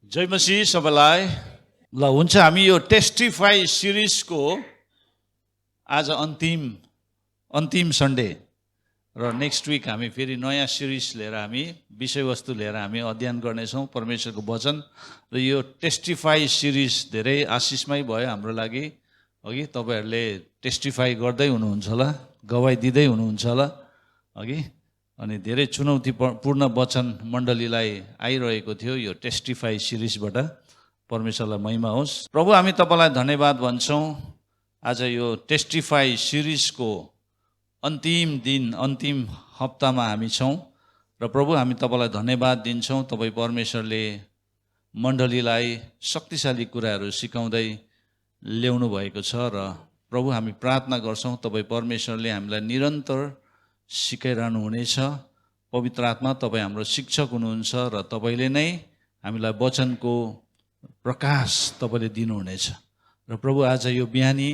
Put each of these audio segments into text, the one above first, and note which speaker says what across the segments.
Speaker 1: जय मसीह सबैलाई। ल हुन्छ, हामी यो टेस्टिफाई सिरिजको आज अन्तिम सन्डे र नेक्स्ट विक हामी फेरि नयाँ सिरिज लिएर हामी विषयवस्तु लिएर हामी अध्ययन गर्नेछौँ परमेश्वरको वचन। र यो टेस्टिफाई सिरिज धेरै आशिषमय भयो हाम्रो लागि। अघि तपाईँहरूले टेस्टिफाई गर्दै हुनुहुन्छ होला, गवाई दिँदै हुनुहुन्छ होला अघि। अनि धेरै चुनौतीपूर्ण वचन मण्डलीलाई आइरहेको थियो यो टेस्टिफाई सिरिजबाट। परमेश्वरलाई महिमा होस्। प्रभु, हामी तपाईँलाई धन्यवाद भन्छौँ। आज यो टेस्टिफाई सिरिजको अन्तिम दिन, अन्तिम हप्तामा हामी छौँ र प्रभु हामी तपाईँलाई धन्यवाद दिन्छौँ। तपाईँ परमेश्वरले मण्डलीलाई शक्तिशाली कुराहरू सिकाउँदै ल्याउनु भएको छ र प्रभु हामी प्रार्थना गर्छौँ तपाईँ परमेश्वरले हामीलाई निरन्तर सिकाइरहनु हुनेछ। पवित्र आत्मा तपाईँ हाम्रो शिक्षक हुनुहुन्छ र तपाईँले नै हामीलाई वचनको प्रकाश तपाईँले दिनुहुनेछ। र प्रभु आज यो बिहानी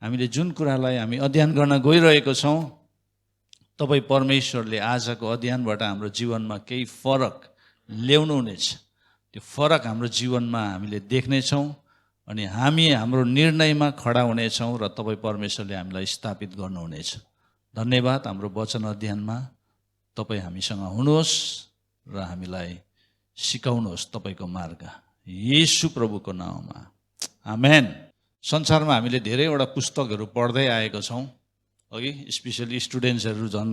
Speaker 1: हामीले जुन कुरालाई हामी अध्ययन गर्न गइरहेको छौँ, तपाईँ परमेश्वरले आजको अध्ययनबाट हाम्रो जीवनमा केही फरक ल्याउनु हुनेछ। त्यो फरक हाम्रो जीवनमा हामीले देख्नेछौँ अनि हामी हाम्रो निर्णयमा खडा हुनेछौँ र तपाईँ परमेश्वरले हामीलाई स्थापित गर्नुहुनेछ। धन्यवाद। हाम्रो वचन अध्ययनमा तपाईँ हामीसँग हुनुहोस् र हामीलाई सिकाउनुहोस् तपाईँको मार्ग, येशू प्रभुको नाउँमा, आमेन। संसारमा हामीले धेरैवटा पुस्तकहरू पढ्दै आएको छौँ अघि, स्पेसली स्टुडेन्ट्सहरू झन्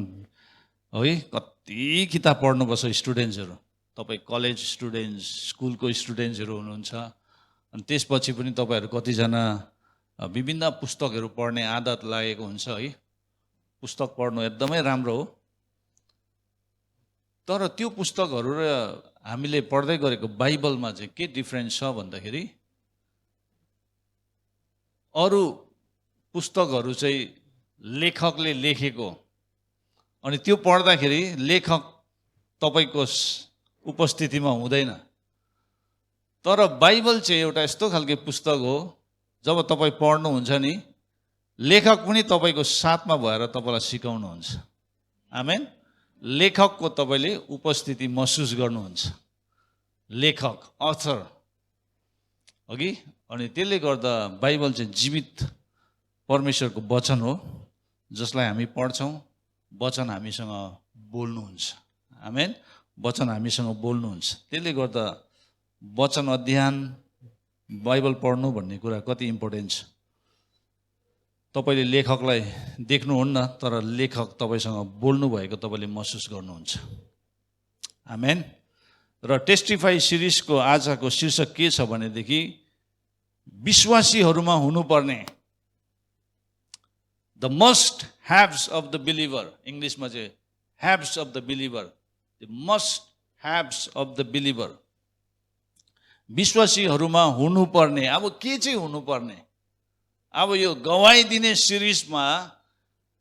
Speaker 1: है कति किताब पढ्नुपर्छ स्टुडेन्ट्सहरू। तपाईँ कलेज स्टुडेन्ट्स, स्कुलको स्टुडेन्ट्सहरू हुनुहुन्छ अनि त्यसपछि पनि तपाईँहरू कतिजना विभिन्न पुस्तकहरू पढ्ने आदत लागेको हुन्छ है। पुस्तक पढ्नु एकदमै राम्रो हो, तर त्यो पुस्तकहरू र हामीले पढ्दै गरेको बाइबलमा चाहिँ के डिफ्रेन्स छ भन्दाखेरि अरू पुस्तकहरू चाहिँ लेखकले लेखेको अनि त्यो पढ्दाखेरि लेखक तपाईँको उपस्थितिमा हुँदैन। तर बाइबल चाहिँ एउटा यस्तो खालको पुस्तक हो, जब तपाईँ पढ्नुहुन्छ नि लेखक पनि तपाईँको साथमा भएर तपाईँलाई सिकाउनुहुन्छ। आमेन। लेखकको तपाईँले उपस्थिति महसुस गर्नुहुन्छ, लेखक अथर अघि। अनि त्यसले गर्दा बाइबल चाहिँ जीवित परमेश्वरको वचन हो जसलाई हामी पढ्छौँ। वचन हामीसँग बोल्नुहुन्छ, आमेन। वचन हामीसँग बोल्नुहुन्छ। त्यसले गर्दा वचन अध्ययन, बाइबल पढ्नु भन्ने कुरा कति इम्पोर्टेन्ट छ। तपाईँले लेखकलाई देख्नुहुन्न तर लेखक तपाईँसँग बोल्नु भएको तपाईँले महसुस गर्नुहुन्छ, आमेन। र टेस्टिफाई सिरिजको आजको शीर्षक के छ भनेदेखि विश्वासीहरूमा हुनुपर्ने, the must haves of the believer. इङ्ग्लिसमा चाहिँ haves of the believer, the must haves of the believer. विश्वासीहरूमा हुनुपर्ने, अब के चाहिँ हुनुपर्ने? अब यो गवाई दिने सिरिजमा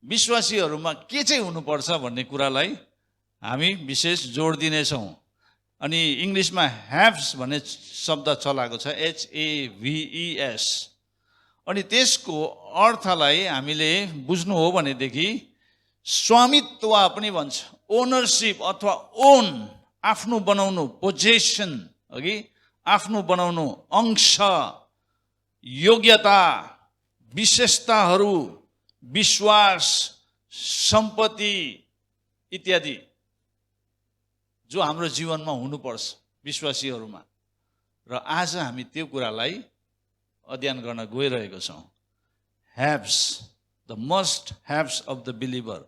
Speaker 1: विश्वासीहरूमा के चाहिँ हुनुपर्छ भन्ने कुरालाई हामी विशेष जोड दिनेछौँ। अनि इङ्ग्लिसमा ह्याभ्स भन्ने शब्द चलाएको छ, HAVES। अनि त्यसको अर्थलाई हामीले बुझ्नु हो भनेदेखि स्वामित्व पनि भन्छ, ओनरसिप अथवा ओन, आफ्नो बनाउनु, पोजेसन अघि, आफ्नो बनाउनु, अंश, योग्यता, विशेषताहरू, विश्वास, सम्पत्ति इत्यादि जो हाम्रो जीवनमा हुनुपर्छ विश्वासीहरूमा। र आज हामी त्यो कुरालाई अध्ययन गर्न गइरहेको छौँ। Haves, the must haves of the believer.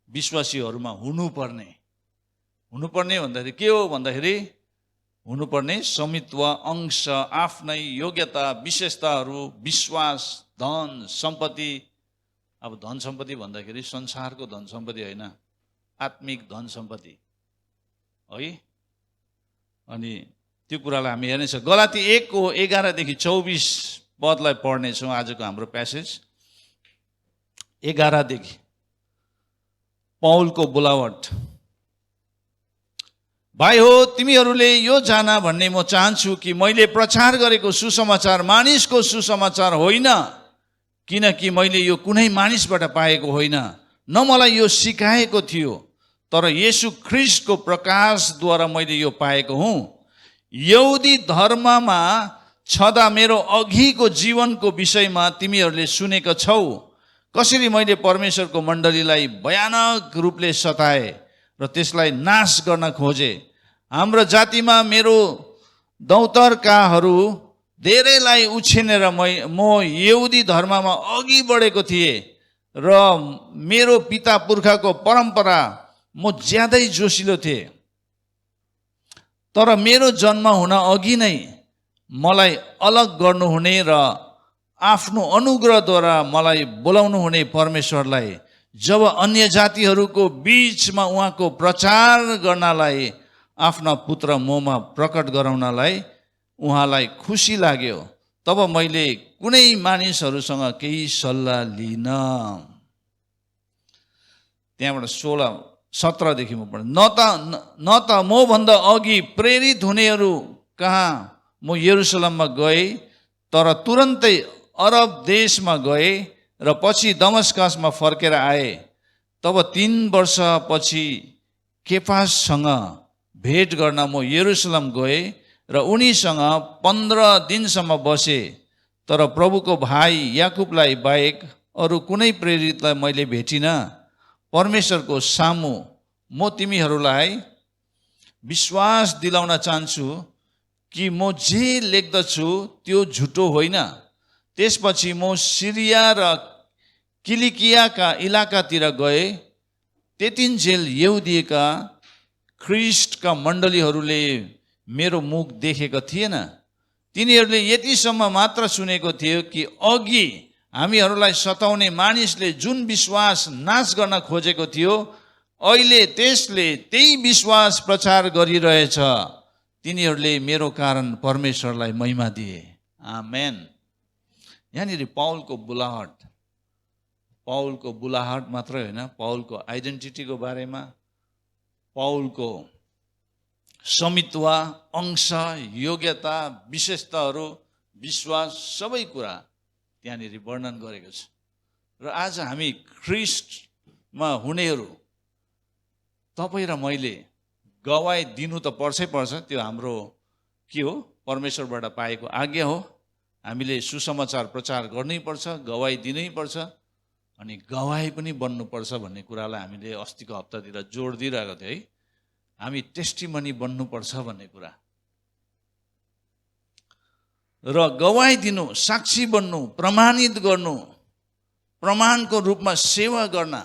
Speaker 1: विश्वासीहरूमा हुनुपर्ने भन्दाखेरि के हो भन्दाखेरि हुनुपर्ने स्वामित्व, अंश, आफ्नै योग्यता, विशेषताहरू, विश्वास, धन सम्पत्ति। अब धन सम्पत्ति भन्दाखेरि संसारको धन सम्पत्ति होइन, आत्मिक धन सम्पत्ति है। अनि त्यो कुरालाई हामी हेर्नेछौँ। गलाती 1:11 देखि 24 पदलाई पढ्नेछौँ आजको हाम्रो प्यासेज। 11 देखि पौलको बोलावट। भाइ हो, तिमीहरूले यो जान भन्ने म चाहन्छु कि मैले प्रचार गरेको सुसमाचार मानिसको सुसमाचार होइन, किनकि मैले यो कुनै मानिसबाट पाएको होइन, न मलाई यो सिकाएको थियो, तर येशू ख्रीष्टको प्रकाशद्वारा मैले यो पाएको हुँ। यहुदी धर्ममा छँदा मेरो अघिको जीवनको विषयमा तिमीहरूले सुनेका छौ, कसरी मैले परमेश्वरको मण्डलीलाई भयानक रूपले सताए र त्यसलाई नाश गर्न खोजे। हाम्रो जातिमा मेरो दौतरकाहरू धेरैलाई उछिनेर म यहुदी धर्ममा अघि बढेको थिएँ र मेरो पिता पुर्खाको परम्परा म ज्यादै जोसिलो थिएँ। तर मेरो जन्म हुन अघि नै मलाई अलग गर्नुहुने र आफ्नो अनुग्रहद्वारा मलाई बोलाउनु हुने परमेश्वरलाई जब अन्य जातिहरूको बीचमा उहाँको प्रचार गर्नलाई आफ्ना पुत्र ममा प्रकट गराउनलाई उहाँलाई खुसी लाग्यो, तब मैले कुनै मानिसहरूसँग केही सल्लाह लिन। त्यहाँबाट 16-17 म पढ्छु। न त मभन्दा अघि प्रेरित हुनेहरू कहाँ म यरुसलेममा गएँ, तर तुरन्तै अरब देशमा गएँ र पछि दमस्कसमा फर्केर आएँ। तब 3 वर्षपछि केफाससँग भेट गर्न म यरुसलेम गएँ र उनीसँग 15 दिनसम्म बसेँ। तर प्रभुको भाइ याकुबलाई बाहेक अरू कुनै प्रेरितलाई मैले भेटिनँ। परमेश्वरको सामु म तिमीहरूलाई विश्वास दिलाउन चाहन्छु कि म जे लेख्दछु त्यो झुटो होइन। त्यसपछि म सिरिया र किलिकियाका इलाकातिर गएँ। त्यतिन्जेल यहुदीका ख्रिस्टका मण्डलीहरूले मेरो मुख देखेको थिएन। तिनीहरूले यतिसम्म मात्र सुनेको थियो कि अघि हामीहरूलाई सताउने मानिसले जुन विश्वास नाश गर्न खोजेको थियो, अहिले त्यसले त्यही विश्वास प्रचार गरिरहेछ। तिनीहरूले मेरो कारण परमेश्वरलाई महिमा दिए। आमेन। यहाँनिर पाउलको बुलाहट मात्रै होइन, पाउलको आइडेन्टिटीको बारेमा, पाउलको समित्व, अंश, योग्यता, विशेषताहरू, विश्वास, सबै कुरा त्यहाँनिर वर्णन गरेको छ। र आज हामी ख्रिस्टमा हुनेहरू, तपाईँ र मैले गवाई दिनु त पर्छ। त्यो हाम्रो के हो? परमेश्वरबाट पाएको आज्ञा हो। हामीले सुसमाचार प्रचार गर्नै पर्छ, गवाई दिनै पर्छ, अनि गवाई पनि बन्नुपर्छ भन्ने कुरालाई हामीले अस्तिको हप्तातिर जोड दिइरहेको थियौँ है। हामी टेस्टिमनी बन्नुपर्छ भन्ने कुरा। र गवाई दिनु, साक्षी बन्नु, प्रमाणित गर्नु, प्रमाणको रूपमा सेवा गर्न।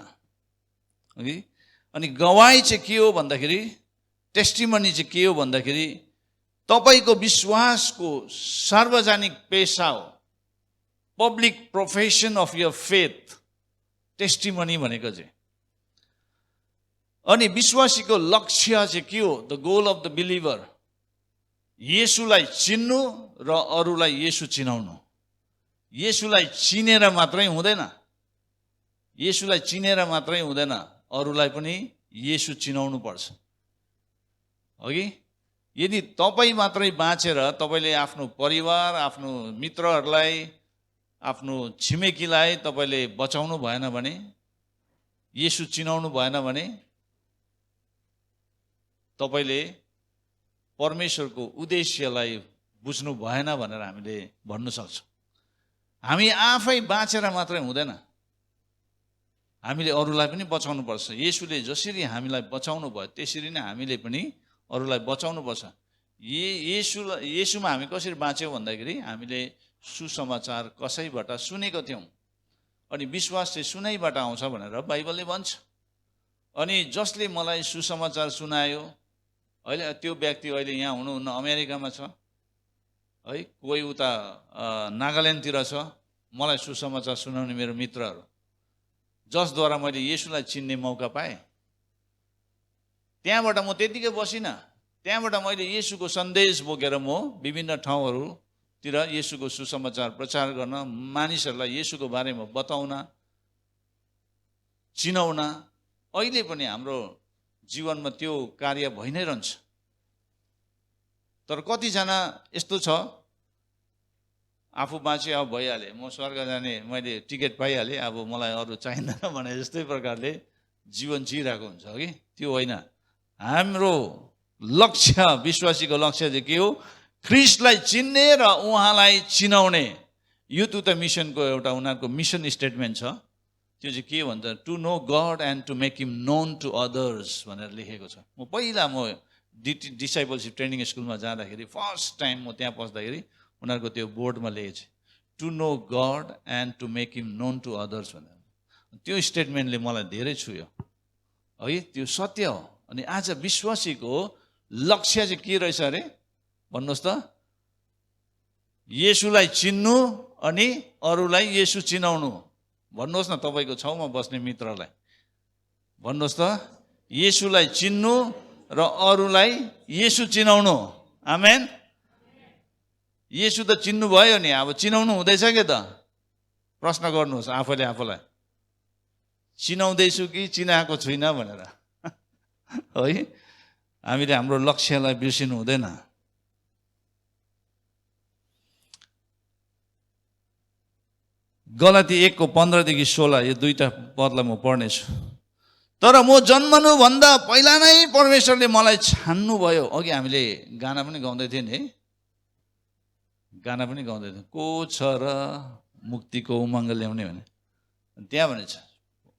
Speaker 1: अनि गवाई चाहिँ के हो भन्दाखेरि, टेस्टिमनी चाहिँ के हो भन्दाखेरि तपाईको विश्वासको सार्वजनिक पेशा हो। Public profession of your faith, testimony भनेको चाहिँ। अनि विश्वासीको लक्ष्य चाहिँ के हो? The goal of the believer, येशूलाई चिन्नु र अरूलाई येशू चिनाउनु। येशूलाई चिनेर मात्रै हुँदैन, येशूलाई चिनेर मात्रै हुँदैन, अरूलाई पनि येशू चिनाउनु पर्छ। अघि यदि तपाईँ मात्रै बाँचेर तपाईँले आफ्नो परिवार, आफ्नो मित्रहरूलाई, आफ्नो छिमेकीलाई तपाईँले बचाउनु भएन भने, येशू चिनाउनु भएन भने तपाईँले परमेश्वरको उद्देश्यलाई बुझ्नु भएन भनेर हामीले भन्नु सक्छौँ। हामी आफै बाँचेर मात्रै हुँदैन, हामीले अरूलाई पनि बचाउनु पर्छ। येशूले जसरी हामीलाई बचाउनु भयो त्यसरी नै हामीले पनि अरूलाई बचाउनु पर्छ। येशूमा हामी कसरी बाँच्यौँ भन्दाखेरि हामीले सुसमाचार कसैबाट सुनेको थियौँ, अनि विश्वास चाहिँ सुनाइबाट आउँछ भनेर बाइबलले भन्छ। अनि जसले मलाई सुसमाचार सुनायो, अहिले त्यो व्यक्ति अहिले यहाँ हुनुहुन्न, अमेरिकामा छ है, कोही उता नागाल्यान्डतिर छ। मलाई सुसमाचार सुनाउने मेरो मित्रहरू, जसद्वारा मैले येशूलाई चिन्ने मौका पाएँ। त्यहाँबाट म त्यतिकै बसिनँ, त्यहाँबाट मैले येशूको सन्देश बोकेर म विभिन्न ठाउँहरूतिर येशूको सुसमाचार प्रचार गर्न, मानिसहरूलाई येशूको बारेमा बताउन, चिनाउन, अहिले पनि हाम्रो जीवनमा त्यो कार्य भइ नै रहन्छ। तर कतिजना यस्तो छ, आफू बाँचे अब भइहाले, म स्वर्ग जाने, मैले टिकट पाइहालेँ, अब मलाई अरू चाहिँदैन भने जस्तै प्रकारले जीवन जिइरहेको हुन्छ कि त्यो होइन। हाम्रो लक्ष्य, विश्वासीको लक्ष्य चाहिँ के हो? ख्रिस्टलाई चिन्ने र उहाँलाई चिनाउने। युथ टु द मिसनको एउटा उनीहरूको मिसन स्टेटमेन्ट छ। त्यो चाहिँ के भन्छ? To know God and to make him known to others भनेर लेखेको छ। म डिसाइपलसिप ट्रेनिङ स्कुलमा जाँदाखेरि फर्स्ट टाइम म त्यहाँ पस्दाखेरि उनीहरूको त्यो बोर्डमा लेखेको छ, to know God and to make him known to others भनेर। त्यो स्टेटमेन्टले मलाई धेरै छुयो है, त्यो सत्य हो। अनि आज विश्वासीको लक्ष्य चाहिँ के रहेछ अरे भन्नुहोस् त? येशूलाई चिन्नु अनि अरूलाई येशू चिनाउनु। भन्नुहोस् न तपाईँको छेउमा बस्ने मित्रलाई, भन्नुहोस् त, येशूलाई चिन्नु र अरूलाई येशू चिनाउनु। आमेन। येशू त चिन्नु भयो नि, अब चिनाउनु हुँदैछ के त? प्रश्न गर्नुहोस् आफैले आफूलाई, चिनाउँदैछु कि चिनाएको छुइनँ भनेर है। हामीले हाम्रो लक्ष्यलाई बिर्सिनु हुँदैन। गलाती 1:15-16 यो दुईटा पदलाई म पढ्नेछु। तर म जन्मनुभन्दा पहिला नै परमेश्वरले मलाई छान्नुभयो। अघि हामीले गाना पनि गाउँदै थियौँ नि है, गाना पनि गाउँदै थियौँ, को छ र मुक्तिको उमङ्ग ल्याउने भने। त्यहाँ भनेछ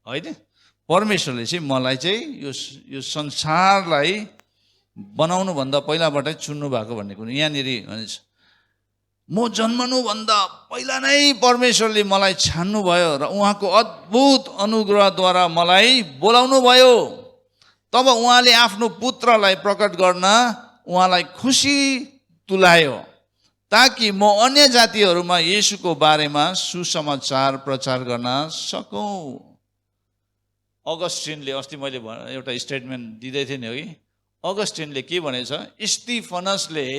Speaker 1: होइन, परमेश्वरले चाहिँ मलाई चाहिँ यो संसारलाई बनाउनुभन्दा पहिलाबाटै चुन्नु भएको भन्ने कुरो यहाँनिर भनेछ। म जन्मनुभन्दा पहिला नै परमेश्वरले मलाई छान्नुभयो र उहाँको अद्भुत अनुग्रहद्वारा मलाई बोलाउनु भयो। तब उहाँले आफ्नो पुत्रलाई प्रकट गर्न उहाँलाई खुसी तुल्यायो, ताकि म अन्य जातिहरूमा येशूको बारेमा सुसमाचार प्रचार गर्न सकौँ। अगस्टिनले, अस्ति मैले एउटा स्टेटमेन्ट दिँदै थिएँ नि है, अगस्टिनले के भनेछ? स्टिफनसले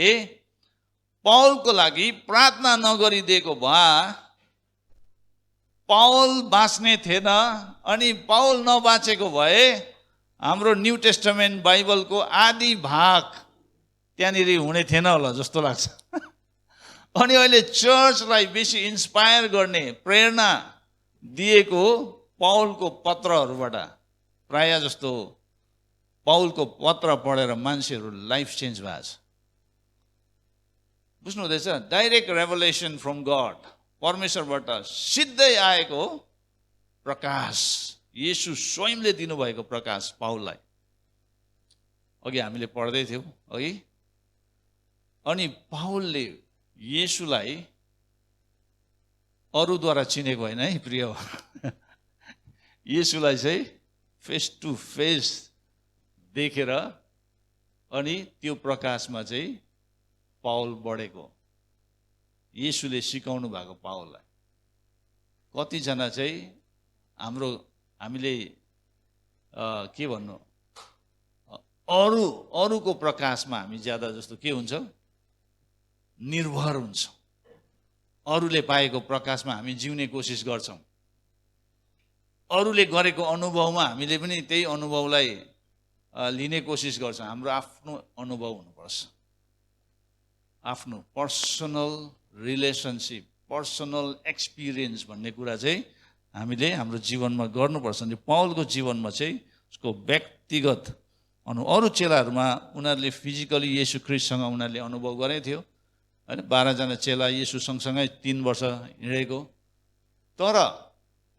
Speaker 1: पाउलको लागि प्रार्थना नगरिदिएको भए पाउल बाँच्ने थिएन, अनि पाउल नबाँचेको भए हाम्रो न्यू टेस्टामेन्ट बाइबलको आधी भाग त्यहाँनिर हुने थिएन होला जस्तो लाग्छ। अनि अहिले चर्चलाई बेसी इन्सपायर गर्ने प्रेरणा दिएको पाउलको पत्रहरूबाट, प्राय जस्तो पाउलको पत्र पढेर मान्छेहरू लाइफ चेन्ज भएको छ। बुझ्नु हुँदैछ? डाइरेक्ट रेभलेसन फ्रम गड, परमेश्वरबाट सिधै आएको प्रकाश, येशू स्वयंले दिनुभएको प्रकाश पाउललाई। अघि हामीले पढ्दै थियौँ है। अनि पाउलले येशूलाई अरूद्वारा चिनेको होइन है प्रिय, येशूलाई चाहिँ फेस टु फेस देखेर अनि त्यो प्रकाशमा चाहिँ पाउल बढेको। येशूले सिकाउनु भएको पाउललाई। कतिजना चाहिँ हामीले के भन्नु, अरूको प्रकाशमा हामी ज्यादा जस्तो के हुन्छ, निर्भर हुन्छ। अरूले पाएको प्रकाशमा हामी जिउने कोसिस गर्छौँ। अरूले गरेको अनुभवमा हामीले पनि त्यही अनुभवलाई लिने कोसिस गर्छौँ। हाम्रो आफ्नो अनुभव हुनुपर्छ, आफ्नो पर्सनल रिलेसनसिप, पर्सनल एक्सपिरियन्स भन्ने कुरा चाहिँ हामीले हाम्रो जीवनमा गर्नुपर्छ। अनि पाउलको जीवनमा चाहिँ उसको व्यक्तिगत अरू चेलाहरूमा उनीहरूले फिजिकली येशू ख्रिस्टसँग उनीहरूले अनुभव गरेको थियो होइन। 12 जना चेला येशू सँगसँगै 3 वर्ष हिँडेको, तर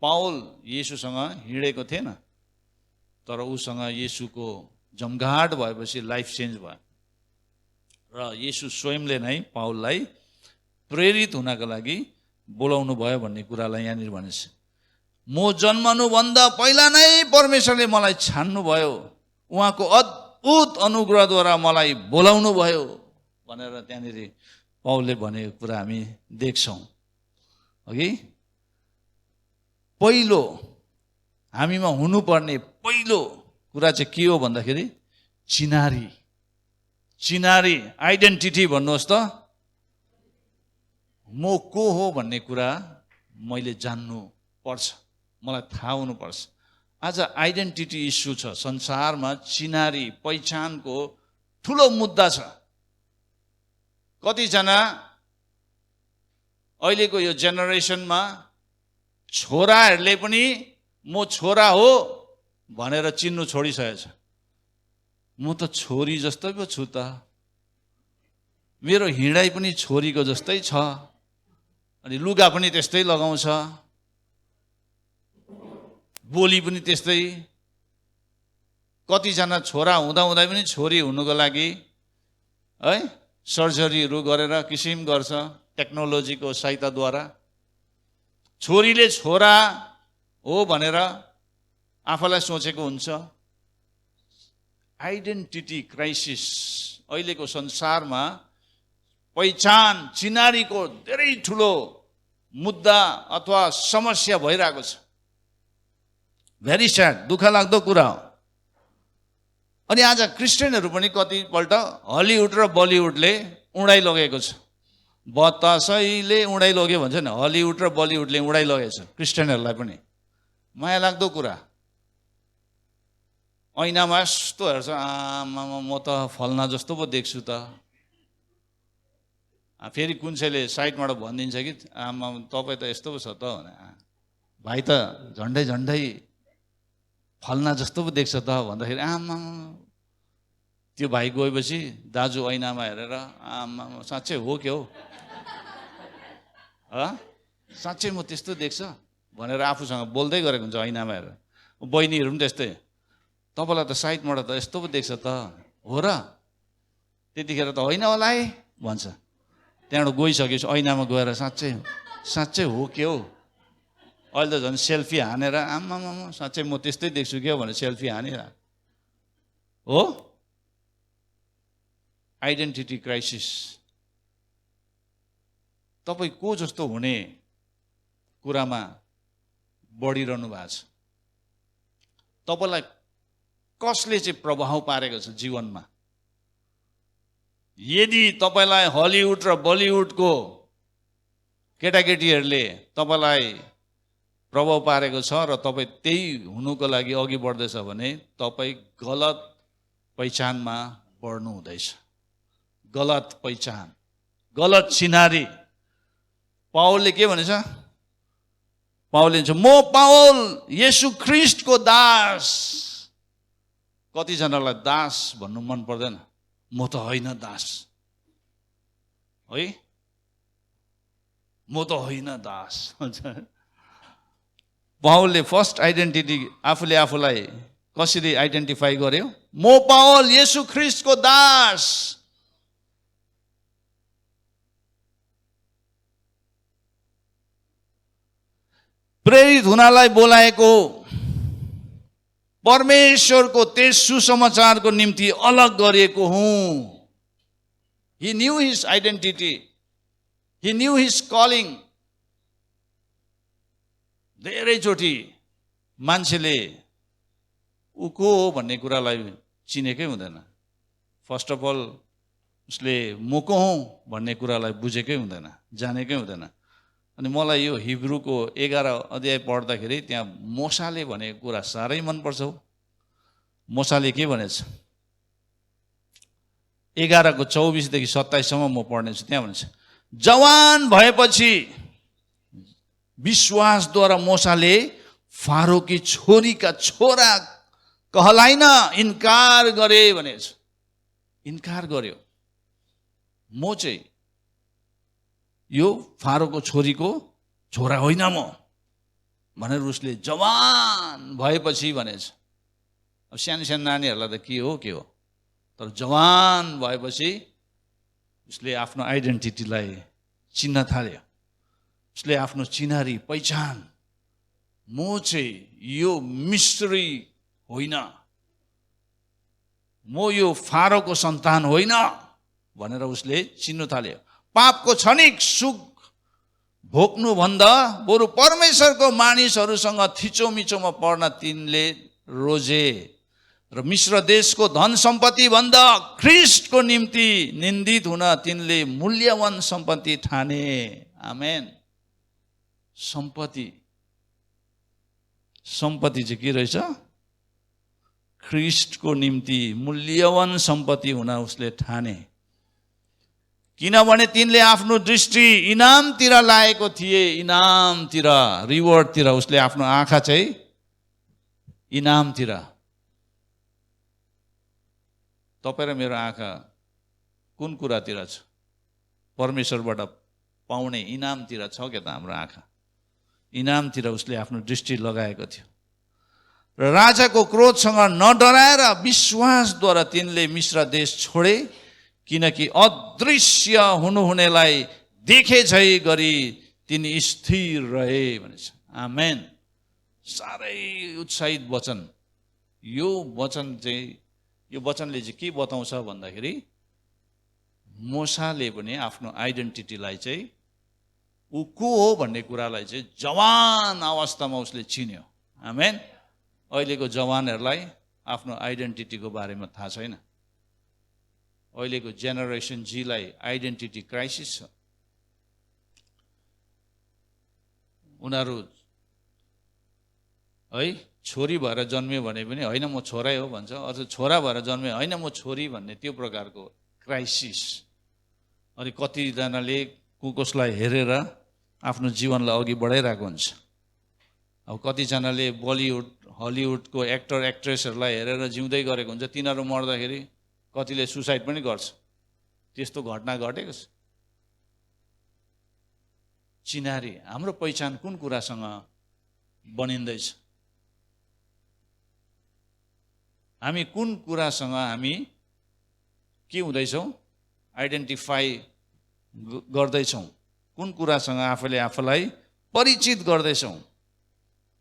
Speaker 1: पाउल येशूसँग हिँडेको थिएन। तर उसँग येशूको जमघाट भएपछि लाइफ चेन्ज भयो र येशू स्वयंले नै पाउललाई प्रेरित हुनको लागि बोलाउनु भयो भन्ने कुरालाई यहाँनिर भनेछ। म जन्मनुभन्दा पहिला नै परमेश्वरले मलाई छान्नुभयो, उहाँको अद्भुत अनुग्रहद्वारा मलाई बोलाउनु भयो भनेर त्यहाँनिर पाउलले भनेको कुरा हामी देख्छौँ। अघि पहिलो हामीमा हुनुपर्ने पहिलो कुरा चाहिँ के हो भन्दाखेरि चिनारी आइडेन्टिटी भन्नुहोस् त। म को हो भन्ने कुरा मैले जान्नु पर्छ, मलाई थाहा हुनुपर्छ। आज आइडेन्टिटी इस्यु छ संसारमा, चिनारी पहिचानको ठुलो मुद्दा छ। कतिजना अहिलेको यो जेनेरेसनमा छोराहरूले पनि म छोरा हो भनेर चिन्नु छोडिसकेको छ। म म त छोरी जस्तै पो छु त, मेरो हिँडाइ पनि छोरीको जस्तै छ, अनि लुगा पनि त्यस्तै लगाउँछ, बोली पनि त्यस्तै। कतिजना छोरा हुँदा पनि छोरी हुनुको लागि है सर्जरीहरू गरेर किसिम गर्छ टेक्नोलोजीको सहायताद्वारा। छोरीले छोरा हो भनेर आफूलाई सोचेको हुन्छ। आइडेन्टिटी क्राइसिस अहिलेको संसारमा पहिचान चिनारीको धेरै ठुलो मुद्दा अथवा समस्या भइरहेको छ। भेरी स्याड, दुःख लाग्दो कुरा हो। अनि आज क्रिस्चियनहरू पनि कतिपल्ट हलिउड र बलिउडले उडाइ लगेको छ। बतासैले उडाइ लग्यो भन्छ नि, हलिउड र बलिउडले उडाइ लगेको छ क्रिस्चियनहरूलाई पनि। माया लाग्दो कुरा। ऐनामा यस्तो हेर्छ, आमा म त फल्ना जस्तो पो देख्छु त। फेरि कुन चाहिँले साइडबाट भनिदिन्छ कि आमा तपाईँ त यस्तो पो छ त भने, भाइ त झन्डै झन्डै फल्ना जस्तो पो देख्छ त भन्दाखेरि आमा त्यो भाइ गएपछि दाजु ऐनामा हेरेर आमा साँच्चै हो के हो, साँच्चै म त्यस्तो देख्छ भनेर आफूसँग बोल्दै गरेको हुन्छ ऐनामा हेरेर। बहिनीहरू पनि त्यस्तै, तपाईँलाई त साइडबाट त यस्तो पो देख्छ त, हो र? त्यतिखेर त होइन होला है भन्छ। त्यहाँबाट गइसकेपछि ऐनामा गएर साँच्चै साँच्चै हो के हो, अहिले त झन् सेल्फी हानेर आम्मामा साँच्चै म त्यस्तै देख्छु क्या भनेर सेल्फी हानेर हो। Identity crisis. तपाईँ को जस्तो हुने कुरामा बढिरहनु भएको छ। तपाईँलाई कसले चाहिँ प्रभाव पारेको छ जीवनमा। यदि तपाईँलाई हलिउड र बलिउडको केटाकेटीहरूले तपाईँलाई प्रभाव पारेको छ र तपाईँ त्यही हुनुको लागि अघि बढ्दैछ भने तपाईँ गलत पहिचानमा बढ्नु हुँदैछ। गलत पहिचान, गलत चिनारी। पावलले के भनेछ? पावलले भन्छ म पावल येशू ख्रीष्टको दास। कतिजनालाई दास भन्नु मन पर्दैन। म त होइन दास है, म त होइन दास भन्छ। पावलले फर्स्ट आइडेन्टिटी आफूले आफूलाई कसरी आइडेन्टिफाई गर्यो? म पावल येशू ख्रीष्टको दास। प्रेरित हुनलाई बोलाएको परमेश्वरको त्यस सुसमाचारको निम्ति अलग गरिएको हुँ। He knew his identity. He knew his calling. धेरैचोटि मान्छेले ऊ को हो भन्ने कुरालाई चिनेकै हुँदैन। फर्स्ट अफ अल उसले म को हुँ भन्ने कुरालाई बुझेकै हुँदैन, जानेकै हुँदैन। अनि मलाई यो हिब्रूको 11 अध्याय पढ्दाखेरि त्यहाँ मोसाले भनेको कुरा साह्रै मनपर्छ हौ। मोसाले के भनेछ? 11को 24देखि 27सम्म म पढ्नेछु। त्यहाँ भन्छ, जवान भएपछि विश्वासद्वारा मोसाले फारोकी छोरीका छोरा कहलाइन इन्कार गरे भनेछ। इन्कार गर्यो, म चाहिँ यो फारोको छोरीको छोरा होइन म भनेर उसले जवान भएपछि भनेछ। अब सानो सानो नानीहरूलाई त के हो तर जवान भएपछि उसले आफ्नो आइडेन्टिटीलाई चिन्न थाल्यो। उसले आफ्नो चिनारी पहिचान, म चाहिँ यो मिस्री होइन, म यो फारोको सन्तान होइन भनेर उसले चिन्नु थाल्यो। पापको क्षणिक सुख भोग्नुभन्दा बरु परमेश्वरको मानिसहरूसँग थिचोमिचोमा पर्न तिनले रोजे र मिश्र देशको धन सम्पत्ति भन्दा ख्रीष्टको निम्ति निन्दित हुन तिनले मूल्यवान सम्पत्ति ठाने। आमेन। सम्पत्ति चाहिँ के रहेछ? ख्रीष्टको निम्ति मूल्यवान सम्पत्ति हुन उसले ठाने। किनभने तिनले आफ्नो दृष्टि इनामतिर लागेको थिए। इनामतिर, रिवार्डतिर। उसले आफ्नो आँखा चाहिँ इनामतिर। तपाईँ र मेरो आँखा कुन कुरातिर छ? परमेश्वरबाट पाउने इनामतिर छ क्या त हाम्रो आँखा? इनामतिर उसले आफ्नो दृष्टि लगाएको थियो। र राजाको क्रोधसँग नडराएर विश्वासद्वारा तिनले मिश्र देश छोडे, किनकि अदृश्य हुनुहुनेलाई देखे झै गरी तिनी स्थिर रहे भनेछ। आमेन। साह्रै उत्साहित वचन। यो वचनले चाहिँ के बताउँछ भन्दाखेरि मूसाले पनि आफ्नो आइडेन्टिटीलाई चाहिँ ऊ को हो भन्ने कुरालाई चाहिँ जवान अवस्थामा उसले चिन्यो। आमेन। अहिलेको जवानहरूलाई आफ्नो आइडेन्टिटीको बारेमा थाहा छैन। अहिलेको जेनेरेसन जीलाई आइडेन्टिटी क्राइसिस छ। उनीहरू है छोरी भएर जन्मियो भने पनि होइन म छोरै हो भन्छ, अझ छोरा भएर जन्मियो होइन म छोरी भन्ने त्यो प्रकारको क्राइसिस। अनि कतिजनाले कसलाई हेरेर आफ्नो जीवनलाई अघि बढाइरहेको हुन्छ। अब कतिजनाले बलिउड हलिउडको एक्टर एक्ट्रेसहरूलाई हेरेर जिउँदै गरेको हुन्छ, तिनीहरू मर्दाखेरि कतिले सुसाइड पनि गर्छ। त्यस्तो घटना घटेको छ। चिनारी, हाम्रो पहिचान कुन कुरासँग बनिँदैछ? हामी कुन कुरासँग हामी के हुँदैछौँ? आइडेन्टिफाई गर्दैछौँ। कुन कुरासँग आफूलाई परिचित गर्दैछौँ?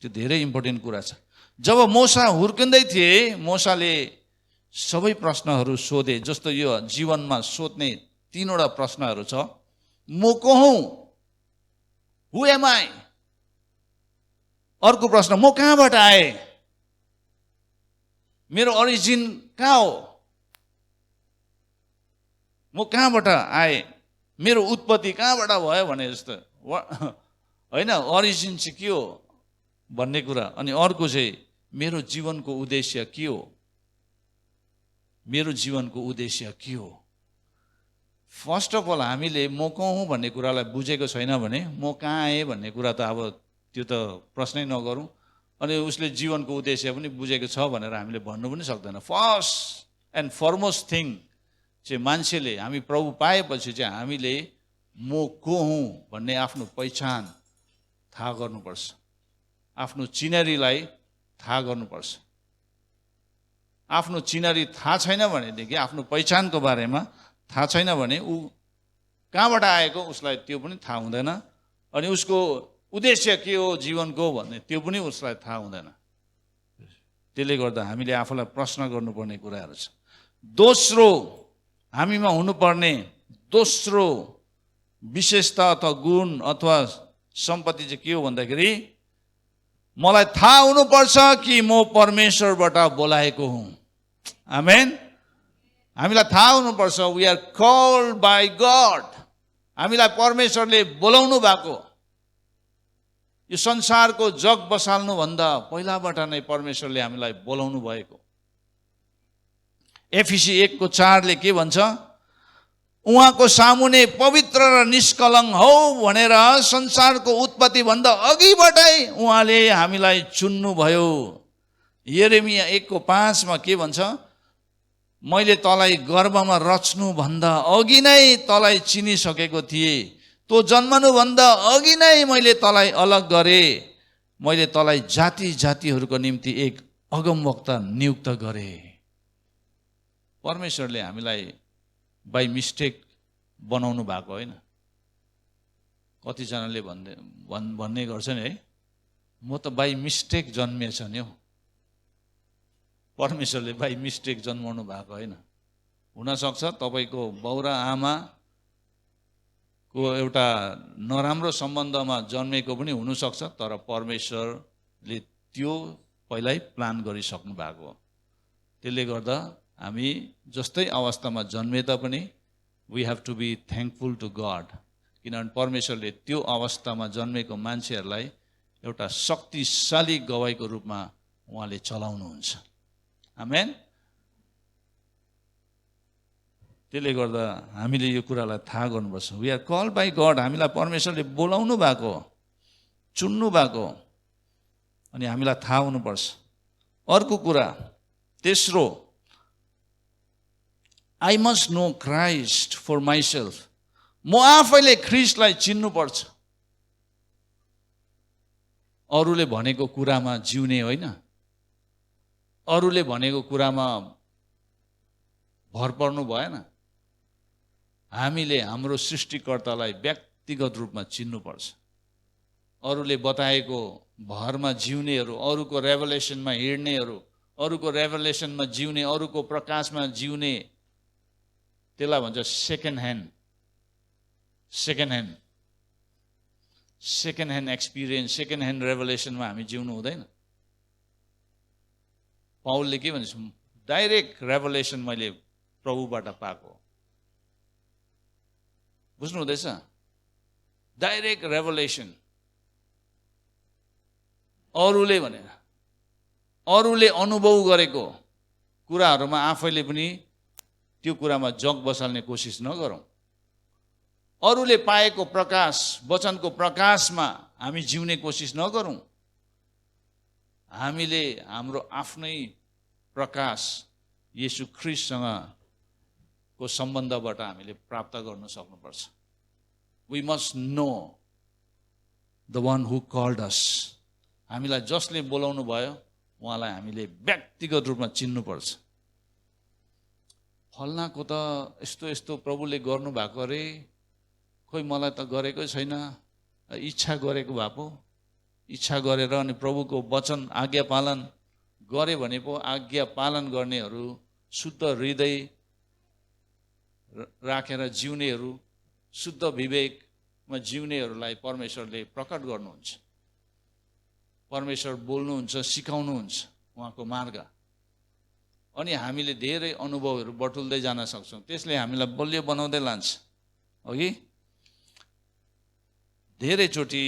Speaker 1: त्यो धेरै इम्पोर्टेन्ट कुरा छ। जब मूसा हुर्किँदै थिए, मूसाले सबै प्रश्नहरू सोधे। जस्तो यो जीवनमा सोध्ने 3वटा प्रश्नहरू छ। म को हुँ? Who am I? अर्को प्रश्न, म कहाँबाट आए? मेरो ओरिजिन कहाँ हो? म कहाँबाट आए? मेरो उत्पत्ति कहाँबाट भयो भने जस्तो होइन, ओरिजिन चाहिँ के हो भन्ने कुरा। अनि अर्को चाहिँ मेरो जीवनको उद्देश्य के हो? मेरो जीवनको उद्देश्य के हो? फर्स्ट अफ अल हामीले म को हुँ भन्ने कुरालाई बुझेको छैन भने म कहाँ आएँ भन्ने कुरा त अब त्यो त प्रश्नै नगरौँ। अनि उसले जीवनको उद्देश्य पनि बुझेको छ भनेर हामीले भन्नु पनि सक्दैन। फर्स्ट एन्ड फरमोस्ट थिङ चाहिँ मान्छेले, हामी प्रभु पाएपछि चाहिँ हामीले म को हुँ भन्ने आफ्नो पहिचान थाहा गर्नुपर्छ। आफ्नो चिनारीलाई थाहा गर्नुपर्छ। आफ्नो चिनारी थाहा छैन भनेदेखि, आफ्नो पहिचानको बारेमा थाहा छैन भने ऊ कहाँबाट आएको उसलाई त्यो पनि थाहा हुँदैन। अनि उसको उद्देश्य के हो जीवनको भन्ने त्यो पनि उसलाई थाहा हुँदैन। त्यसले गर्दा हामीले आफूलाई प्रश्न गर्नुपर्ने कुराहरू छ। दोस्रो, हामीमा हुनुपर्ने दोस्रो विशेषता अथवा गुण अथवा सम्पत्ति चाहिँ के हो भन्दाखेरि, मलाई थाहा हुनुपर्छ कि म परमेश्वरबाट बोलाएको हुँ। आमेन। हामीलाई थाहा हुनुपर्छ we are called by God. हामीलाई परमेश्वरले बोलाउनु भएको। यो संसारको जग बसाल्नुभन्दा पहिलाबाट नै परमेश्वरले हामीलाई बोलाउनु भएको। एफिसी 1:4 के भन्छ? उहाँको सामुने पवित्र र निष्कलङ्क हौ भनेर संसारको उत्पत्ति भन्दा अघिबाटै उहाँले हामीलाई चुन्नुभयो। यिर्मया 1:5 के भन्छ? मैले तँलाई गर्भमा रच्नु भन्दा अघि नै तँलाई चिनिसकेको थिएँ। तँ जन्मनुभन्दा अघि नै मैले तँलाई अलग गरेँ। मैले तँलाई जाति जातिहरूको निम्ति एक अगमवक्ता नियुक्त गरेँ। परमेश्वरले हामीलाई बाई मिस्टेक बनाउनु भएको होइन। कतिजनाले भन्ने गर्छन् है, म त बाई मिस्टेक जन्मिएछ नि हौ। परमेश्वरले बाई मिस्टेक जन्माउनु भएको होइन। हुनसक्छ तपाईँको बाउ र आमाको एउटा नराम्रो सम्बन्धमा जन्मेको पनि हुनसक्छ, तर परमेश्वरले त्यो पहिल्यै प्लान गरिसक्नु भएको हो। त्यसले गर्दा हामी जस्तै अवस्थामा जन्मे तापनि we have to be thankful to God. किनभने परमेश्वरले त्यो अवस्थामा जन्मेको मान्छेहरूलाई एउटा शक्तिशाली गवाईको रूपमा उहाँले चलाउनुहुन्छ। आमेन। त्यसले गर्दा हामीले यो कुरालाई थाहा गर्नुपर्छ। We are called by God. हामीलाई परमेश्वरले बोलाउनु भएको, चुन्नु भएको, अनि हामीलाई थाहा हुनुपर्छ। अर्को कुरा, तेस्रो, I must know Christ for myself. म आफैले ख्रिस्टलाई चिन्नुपर्छ। अरूले भनेको कुरामा जिउने होइन, अरूले भनेको कुरामा भर पर्नु भएन। हामीले हाम्रो सृष्टिकर्तालाई व्यक्तिगत रूपमा चिन्नुपर्छ। अरूले बताएको भरमा जिउनेहरू, अरूको रेभलेसनमा हिँड्नेहरू, अरूको रेभलेसनमा जिउने, अरूको प्रकाशमा जिउने, त्यसलाई भन्छ second hand experience, second hand रेभलेसनमा हामी जिउनु हुँदैन। पाउलले के भन्छ, डाइरेक्ट रेभलेसन मैले प्रभुबाट पाएको। बुझ्नु हुँदैछ? डाइरेक्ट रेभलेसन। अरूले भनेर, अरूले अनुभव गरेको कुराहरूमा आफैले पनि त्यो कुरामा जग बसाल्ने कोसिस नगरौँ। अरूले पाएको प्रकाश, वचनको प्रकाशमा हामी जिउने कोसिस नगरौँ। हामीले हाम्रो आफ्नै प्रकाश येशू ख्रिस्टसँग को सम्बन्धबाट हामीले प्राप्त गर्न सक्नुपर्छ। We must know the one who called us. हामीलाई जसले बोलाउनु भयो उहाँलाई हामीले व्यक्तिगत रूपमा चिन्नुपर्छ। फल्नाको त यस्तो यस्तो प्रभुले गर्नुभएको अरे, खोइ मलाई त गरेकै छैन, इच्छा गरेको भए पो, इच्छा गरेर अनि प्रभुको वचन आज्ञा पालन गरे भने पो आज्ञा पालन गर्नेहरू, शुद्ध हृदय राखेर जिउनेहरू, शुद्ध विवेकमा जिउनेहरूलाई परमेश्वरले प्रकट गर्नुहुन्छ। परमेश्वर बोल्नुहुन्छ, सिकाउनुहुन्छ उहाँको मार्ग। अनि हामीले धेरै अनुभवहरू बटुल्दै जान सक्छौँ। त्यसले हामीलाई बलियो बनाउँदै लान्छ। अघि धेरैचोटि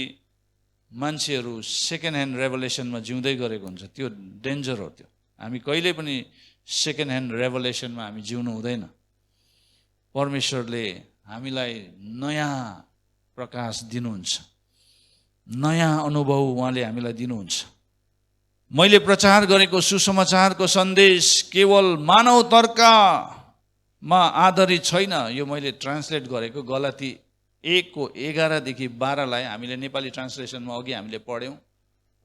Speaker 1: मान्छेहरू सेकेन्ड ह्यान्ड रेभलेसनमा जिउँदै गरेको हुन्छ। त्यो डेन्जर हो। त्यो हामी कहिले पनि सेकेन्ड ह्यान्ड रेभलेसनमा हामी जिउनु हुँदैन। परमेश्वरले हामीलाई नयाँ प्रकाश दिनुहुन्छ, नयाँ अनुभव उहाँले हामीलाई दिनुहुन्छ। मैले प्रचार गरेको सुसमाचारको सन्देश केवल मानव तर्कमा आधारित छैन। यो मैले ट्रान्सलेट गरेको गलाती 1:11-12 हामीले नेपाली ट्रान्सलेसनमा अघि हामीले पढ्यौँ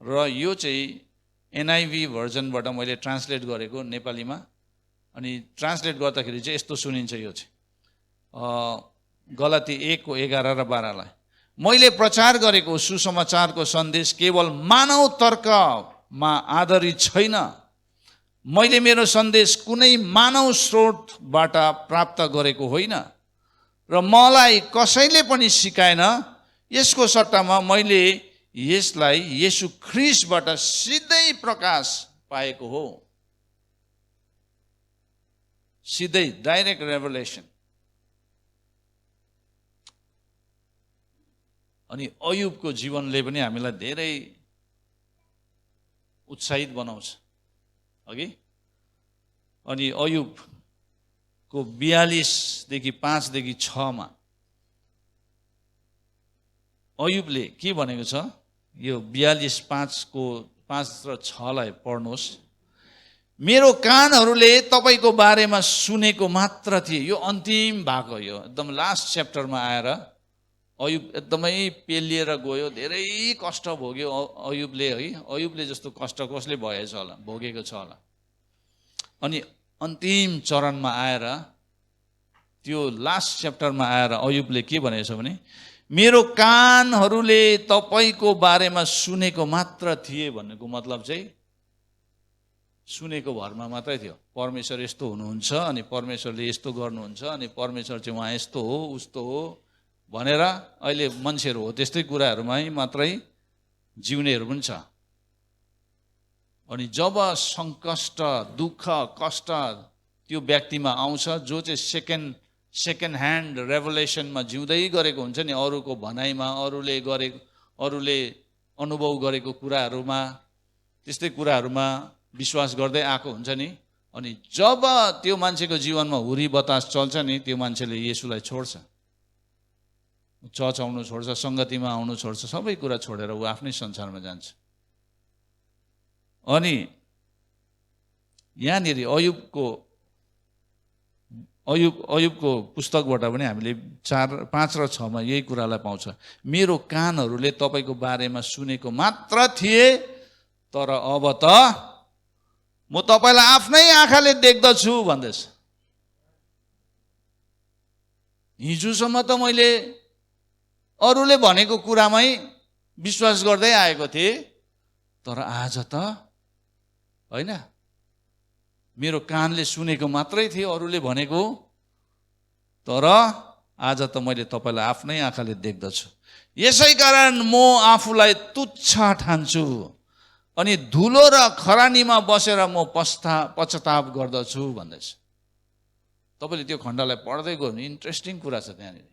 Speaker 1: र यो चाहिँ NIV भर्जनबाट मैले ट्रान्सलेट गरेको नेपालीमा। अनि ट्रान्सलेट गर्दाखेरि चाहिँ यस्तो सुनिन्छ। यो चाहिँ गलाती 1:11-12 मैले प्रचार गरेको सुसमाचारको सन्देश केवल मानव तर्कमा आधारित छैन। मैले मेरो सन्देश कुनै मानव स्रोतबाट प्राप्त गरेको होइन र मलाई कसैले पनि सिकाएन। यसको सट्टामा मैले यसलाई येशू ख्रिस्टबाट सिधै प्रकाश पाएको हो। सिधै डाइरेक्ट रेभलेसन। अनि अयुबको जीवनले पनि हामीलाई धेरै उत्साहित बनाउँछ। अघि अनि अयुबको 42:5-6 अयुबले के भनेको छ, यो 42:5 र 6 पढ्नुहोस्। मेरो कानहरूले तपाईँको बारेमा सुनेको मात्र थिए। यो अन्तिम भाग हो। यो एकदम लास्ट च्याप्टरमा आएर अयुब एकदमै पेलिएर गयो, धेरै कष्ट भोग्यो अयुबले। है, अयुबले जस्तो कष्ट कसले भएछ होला, भोगेको छ होला। अनि अन्तिम चरणमा आएर, त्यो लास्ट च्याप्टरमा आएर अयुबले के भनेको छ भने, मेरो कानहरूले तपाईँको बारेमा सुनेको मात्र थिए भन्नुको मतलब चाहिँ सुनेको भरमा मात्रै थियो। परमेश्वर यस्तो हुनुहुन्छ, अनि परमेश्वरले यस्तो गर्नुहुन्छ, अनि परमेश्वर चाहिँ उहाँ यस्तो हो, उस्तो हो भनेर अहिले मान्छेहरू हो त्यस्तै कुराहरूमै मात्रै जिउनेहरू पनि छ। अनि जब सङ्कष्ट, दुःख, कष्ट त्यो व्यक्तिमा आउँछ, जो चाहिँ सेकेन्ड ह्यान्ड रेभलेसनमा जिउँदै गरेको हुन्छ नि, अरूको भनाइमा, अरूले अनुभव गरेको कुराहरूमा, त्यस्तै कुराहरूमा विश्वास गर्दै आएको हुन्छ नि। अनि जब त्यो मान्छेको जीवनमा हुरी बतास चल्छ नि, त्यो मान्छेले येशूलाई छोड्छ, चर्च आउनु छोड्छ, सङ्गतिमा आउनु छोड्छ, सबै कुरा छोडेर ऊ आफ्नै संसारमा जान्छ। अनि यहाँनिर अयुबको अयुबको पुस्तकबाट पनि हामीले 4, 5 र 6 मा यही कुरालाई पाउँछ। मेरो कानहरूले तपाईको बारेमा सुनेको मात्र थिए, तर अब त म तपाईलाई आफ्नै आँखाले देख्दछु भन्दैछ। हिजोसम्म त मैले अरूले भनेको कुरामै विश्वास गर्दै आएको थिएँ, तर आज त होइन, मेरो कानले सुनेको मात्रै थिए अरूले भनेको, तर आज त मैले तपाईलाई आफ्नै आँखाले देख्दछु। यसै कारण म आफूलाई तुच्छ ठान्छु अनि धुलो र खरानीमा बसेर म पश्चाताप गर्दछु भन्दैछ। तपाईले त्यो खण्डलाई पढ्दै गयो भने इन्ट्रेस्टिङ कुरा छ त्यहाँनिर।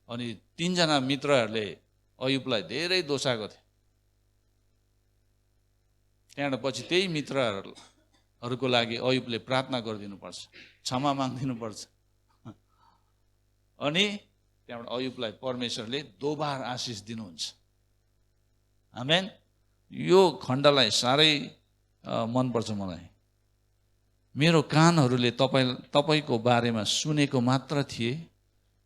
Speaker 1: अनि 3 जना मित्रहरूले अयुबलाई धेरै दोषाएको थिए। त्यहाँबाट पछि त्यही मित्रहरूको लागि अयुबले प्रार्थना गरिदिनुपर्छ, क्षमा माग्दिनुपर्छ। अनि त्यहाँबाट अयुबलाई परमेश्वरले दोबार आशिष दिनुहुन्छ। आमेन। यो खण्डलाई साह्रै मनपर्छ मलाई। मेरो कानहरूले तपाईको बारेमा सुनेको मात्र थिए,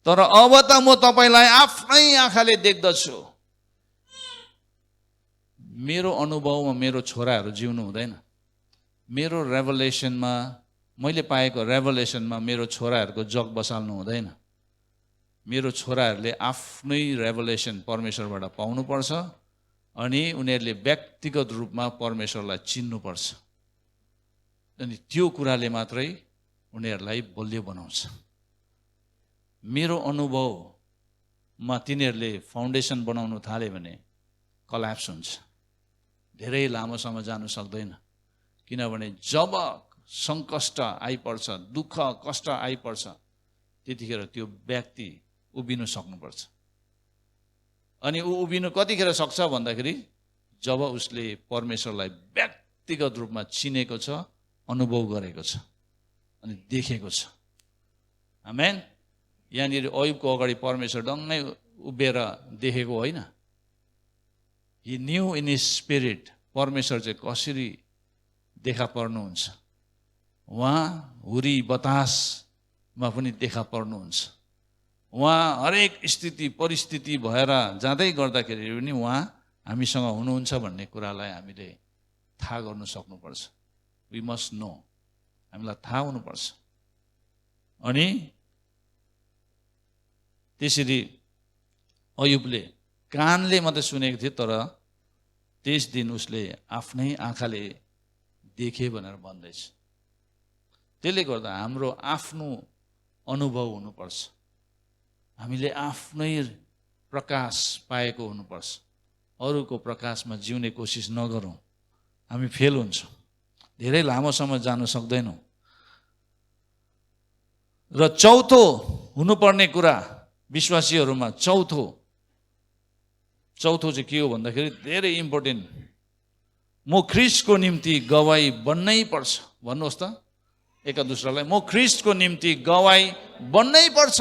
Speaker 1: तर अब त म तपाईलाई आफ्नै आँखाले देख्दछु। मेरो अनुभवमा मेरो छोराहरू जिउनु हुँदैन। मेरो रेभलेसनमा, मैले पाएको रेभलेसनमा मेरो छोराहरूको जग बसाल्नु हुँदैन। मेरो छोराहरूले आफ्नै रेभलेसन परमेश्वरबाट पाउनुपर्छ अनि उनीहरूले व्यक्तिगत रूपमा परमेश्वरलाई चिन्नुपर्छ। अनि त्यो कुराले मात्रै उनीहरूलाई बलियो बनाउँछ। मेरो अनुभवमा तिनीहरूले फाउन्डेसन बनाउनु थाले भने कल्याप्स हुन्छ, धेरै लामोसम्म जानु सक्दैन। किनभने जब सङ्कष्ट आइपर्छ, दुःख कष्ट आइपर्छ, त्यतिखेर त्यो व्यक्ति उभिनु सक्नुपर्छ। अनि ऊ उभिनु कतिखेर सक्छ भन्दाखेरि जब उसले परमेश्वरलाई व्यक्तिगत रूपमा चिनेको छ, अनुभव गरेको छ अनि देखेको छ। आमेन। यहाँनिर अयुबको अगाडि परमेश्वर डङ्गै उभिएर देखेको होइन। He knew in his spirit परमेश्वर चाहिँ कसरी देखा पर्नुहुन्छ। उहाँ हुरी बतासमा पनि देखा पर्नुहुन्छ। उहाँ हरेक स्थिति परिस्थिति भएर जाँदै गर्दाखेरि पनि उहाँ हामीसँग हुनुहुन्छ भन्ने कुरालाई हामीले थाहा गर्नु सक्नुपर्छ। We must know। हामीलाई थाहा हुनुपर्छ। अनि त्यसरी अयुबले कानले मात्रै सुनेको थियो, तर त्यस दिन उसले आफ्नै आँखाले देखे भनेर भन्दैछ। त्यसले गर्दा हाम्रो आफ्नो अनुभव हुनुपर्छ। हामीले आफ्नै प्रकाश पाएको हुनुपर्छ। अरूको प्रकाशमा जिउने कोसिस नगरौँ, हामी फेल हुन्छौँ, धेरै लामोसम्म जान सक्दैनौँ। र चौथो हुनुपर्ने कुरा विश्वासीहरूमा, चौथो चाहिँ के हो भन्दाखेरि धेरै इम्पोर्टेन्ट, म ख्रिस्टको निम्ति गवाई बन्नै पर्छ। भन्नुहोस् त एका दुस्रालाई, म ख्रिस्टको निम्ति गवाई बन्नै पर्छ।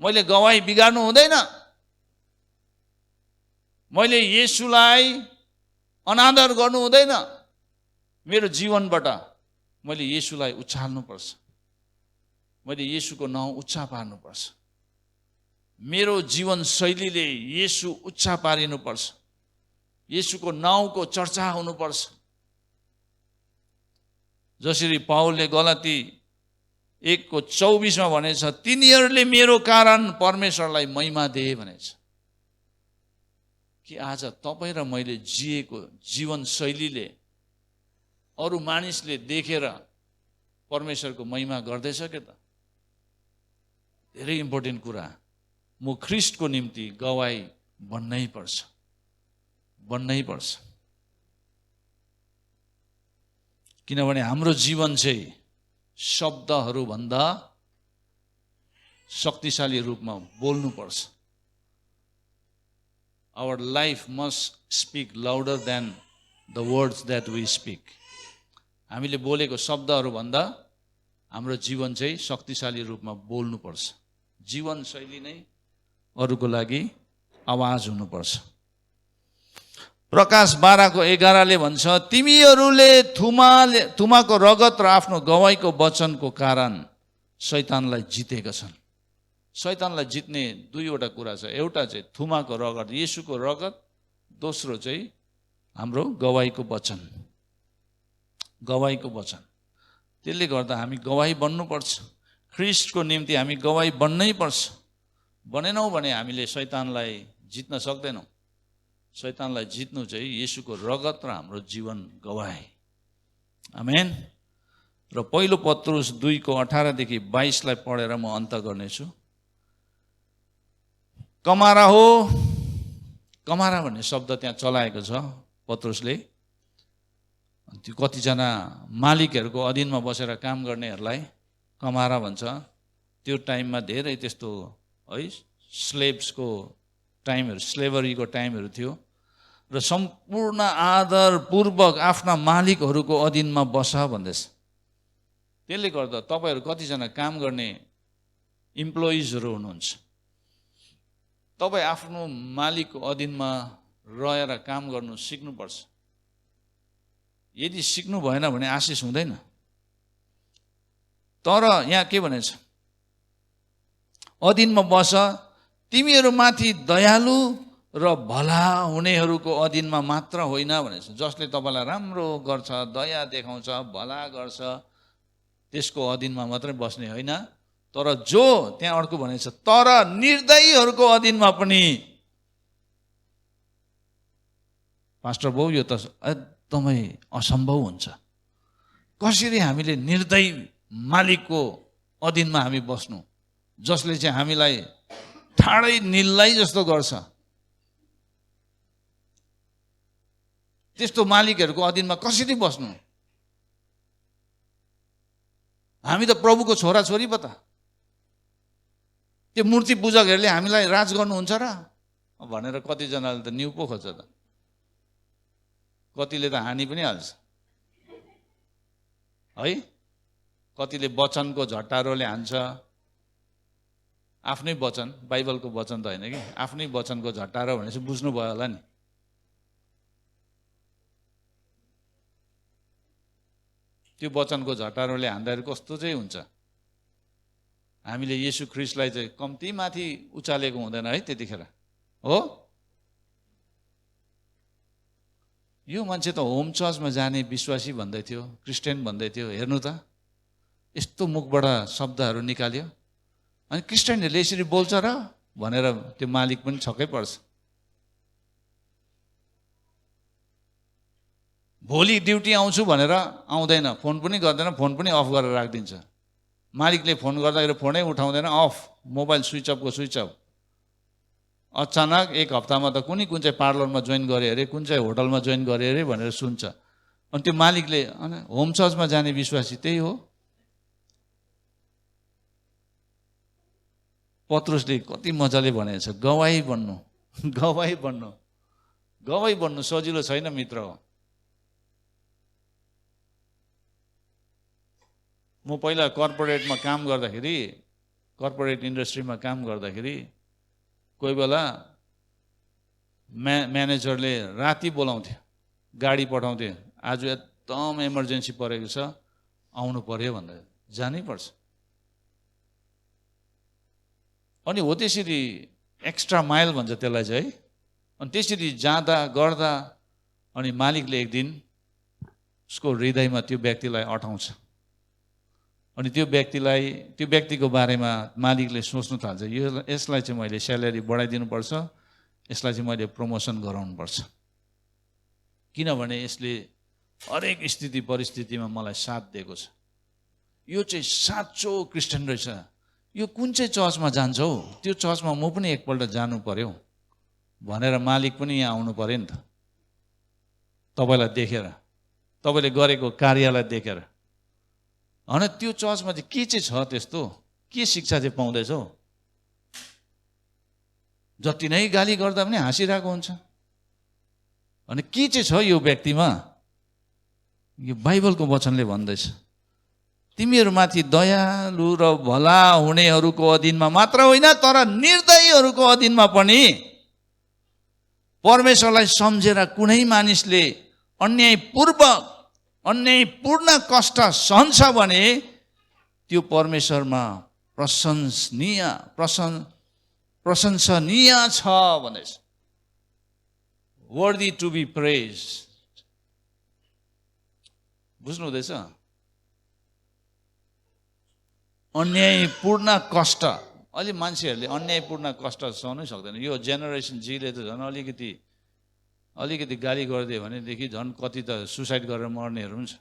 Speaker 1: मैले गवाई बिगार्नु हुँदैन। मैले येशूलाई अनादर गर्नु हुँदैन। मेरो जीवनबाट मैले येशूलाई उचाल्नुपर्छ। मैले येशूको नाउँ उच्चा पार्नुपर्छ। मेरो जीवन शैलीले येशू उच्चा पारिनुपर्छ। येशूको नाउँको चर्चा हुनुपर्छ। जसरी पाउलले गलाती 1:24 भनेछ, तिनीहरूले मेरो कारण परमेश्वरलाई महिमा दिए भनेछ। कि आज तपाईँ र मैले जिएको जीवन शैलीले अरू मानिसले देखेर परमेश्वरको महिमा गर्दैछ के त? धेरै इम्पोर्टेन्ट कुरा। म ख्रिस्टको निम्ति गवाई बन्नै पर्छ, बन्नै पर्छ। किनभने हाम्रो जीवन चाहिँ शब्दहरूभन्दा शक्तिशाली रूपमा बोल्नुपर्छ। Our life must speak louder than the words that we speak। हामीले बोलेको शब्दहरूभन्दा हाम्रो जीवन चाहिँ शक्तिशाली रूपमा बोल्नुपर्छ। जीवन शैली नै अरूको लागि आवाज हुनुपर्छ। प्रकाश 12:11 भन्छ, तिमीहरूले थुमाको रगत र आफ्नो गवाईको वचनको कारण शैतानलाई जितेका छन्। शैतानलाई जित्ने दुईवटा कुरा छ। एउटा चाहिँ थुमाको रगत, येशूको रगत, दोस्रो चाहिँ हाम्रो गवाईको वचन। गवाईको वचन। त्यसले गर्दा हामी गवाही बन्नुपर्छ। ख्रीष्टको निम्ति हामी गवाही बन्नै पर्छ। बनेनौँ भने हामीले शैतानलाई जित्न सक्दैनौँ। शैतानलाई जित्नु चाहिँ येशूको रगत र हाम्रो जीवन गवाही। आमेन। र पहिलो पत्रुस 2:18 देखि 22 पढेर म अन्त गर्नेछु। कमारा हो, कमारा भन्ने शब्द त्यहाँ चलाएको छ पत्रुसले। त्यो कतिजना मालिकहरूको अधीनमा बसेर काम गर्नेहरूलाई कमारा भन्छ। त्यो टाइममा धेरै त्यस्तो है स्लेब्सको टाइमहरू, स्लेभरीको टाइमहरू थियो र सम्पूर्ण आदरपूर्वक आफ्ना मालिकहरूको अधीनमा बस भन्दैछ। त्यसले गर्दा तपाईँहरू कतिजना काम गर्ने इम्प्लोइजहरू हुनुहुन्छ, तपाईँ आफ्नो मालिकको अधीनमा रहेर काम गर्नु सिक्नुपर्छ। यदि सिक्नु भएन भने आशिष हुँदैन। तर यहाँ के भनेछ, अधीनमा बस, तिमीहरू माथि दयालु र भला हुनेहरूको अधीनमा मात्र होइन भनेछ। जसले तपाईँलाई राम्रो गर्छ, दया देखाउँछ, भला गर्छ, त्यसको अधीनमा मात्रै बस्ने होइन, तर जो त्यहाँ अर्को भनेछ, तर निर्दयीहरूको अधीनमा पनि। पास्टर बाउ, यो त एकदमै असम्भव हुन्छ। कसरी हामीले निर्दयी मालिकको अधीनमा हामी बस्नु, जसले चाहिँ हामीलाई ठाडै निल्लाई जस्तो गर्छ। त्यस्तो मालिकहरूको अधीनमा कसरी बस्नु? हामी त प्रभुको छोराछोरी पो त। त्यो मूर्ति पूजकहरूले हामीलाई राज गर्नुहुन्छ र भनेर कतिजनाले त न्यु पो खोज्छ त। कतिले त हानि पनि हाल्छ है। कतिले वचनको झट्टारोले हान्छ। आफ्नै वचन, बाइबलको वचन त होइन कि, आफ्नै वचनको झट्टारो भनेपछि बुझ्नुभयो होला नि। त्यो वचनको झट्टारोले हान्दाखेरि कस्तो चाहिँ हुन्छ। हामीले येशू ख्रीष्टलाई चाहिँ कम्ती माथि उचालेको हुँदैन है त्यतिखेर हो। यो मान्छे त होम चर्चमा जाने विश्वासी भन्दै थियो, क्रिस्चियन भन्दै थियो, हेर्नु त यस्तो मुखबाट शब्दहरू निकाल्यो। अनि क्रिस्चियनहरूले यसरी बोल्छ र भनेर त्यो मालिक पनि छक्कै पर्छ। भोलि ड्युटी आउँछु भनेर आउँदैन, फोन पनि गर्दैन, फोन पनि अफ गरेर राखिदिन्छ। मालिकले फोन गर्दाखेरि फोनै उठाउँदैन, अफ, मोबाइल स्विच अफको स्विच अफ। अचानक एक हप्तामा त कुन चाहिँ पार्लरमा जोइन गरे अरे, कुन चाहिँ होटलमा जोइन गरे अरे भनेर सुन्छ। अनि त्यो मालिकले होम चर्चमा जाने विश्वासी त्यही हो। पत्रुसले कति मजाले भनेको छ, गवाही बन्नु, गवाही बन्नु। गवाही बन्नु सजिलो छैन मित्र हो। म पहिला कर्पोरेटमा काम गर्दाखेरि, कर्पोरेट इन्डस्ट्रीमा काम गर्दाखेरि कोही बेला म्यानेजरले राति बोलाउँथ्यो, गाडी पठाउँथ्यो, आज एकदम इमर्जेन्सी परेको छ, आउनु पर्यो भनेर। जानै पर्छ। अनि हो त्यसरी एक्स्ट्रा माइल भन्छ त्यसलाई चाहिँ है। अनि त्यसरी जाँदा गर्दा अनि मालिकले एक दिन उसको हृदयमा त्यो व्यक्तिलाई अटाउँछ। अनि त्यो व्यक्तिको बारेमा मालिकले सोच्नु थाल्छ, यसलाई चाहिँ मैले स्यालेरी बढाइदिनुपर्छ, यसलाई चाहिँ मैले प्रमोसन गराउनुपर्छ, किनभने यसले हरेक स्थिति परिस्थितिमा मलाई साथ दिएको छ। यो चाहिँ साँचो क्रिस्चियन रहेछ। यो कुन चाहिँ चर्चमा जान्छ हौ, त्यो चर्चमा म पनि एकपल्ट जानु पर्यो भनेर मालिक पनि यहाँ आउनु पर्यो नि त। तपाईँलाई देखेर, तपाईँले गरेको कार्यलाई देखेर। अनि त्यो चर्चमा चाहिँ के चाहिँ छ त्यस्तो, के शिक्षा चाहिँ पाउँदैछौ? जति नै गाली गर्दा पनि हाँसिरहेको हुन्छ। अनि के चाहिँ छ यो व्यक्तिमा? यो बाइबलको वचनले भन्दैछ, तिमीहरूमाथि दयालु र भला हुनेहरूको अधीनमा मात्र होइन, तर निर्दयीहरूको अधीनमा पनि। परमेश्वरलाई सम्झेर कुनै मानिसले अन्यायपूर्ण कष्ट सहन्छ भने त्यो परमेश्वरमा प्रशंसनीय छ भनेछ। वर्दी टु बी प्रेज। बुझ्नु हुँदैछ? अन्यायपूर्ण कष्ट, अलि मान्छेहरूले अन्यायपूर्ण कष्ट सहनै सक्दैन। यो जेनेरेसन जीले त झन् अलिकति गाली गरिदियो भनेदेखि झन् कति त सुसाइड गरेर मर्नेहरू पनि छ।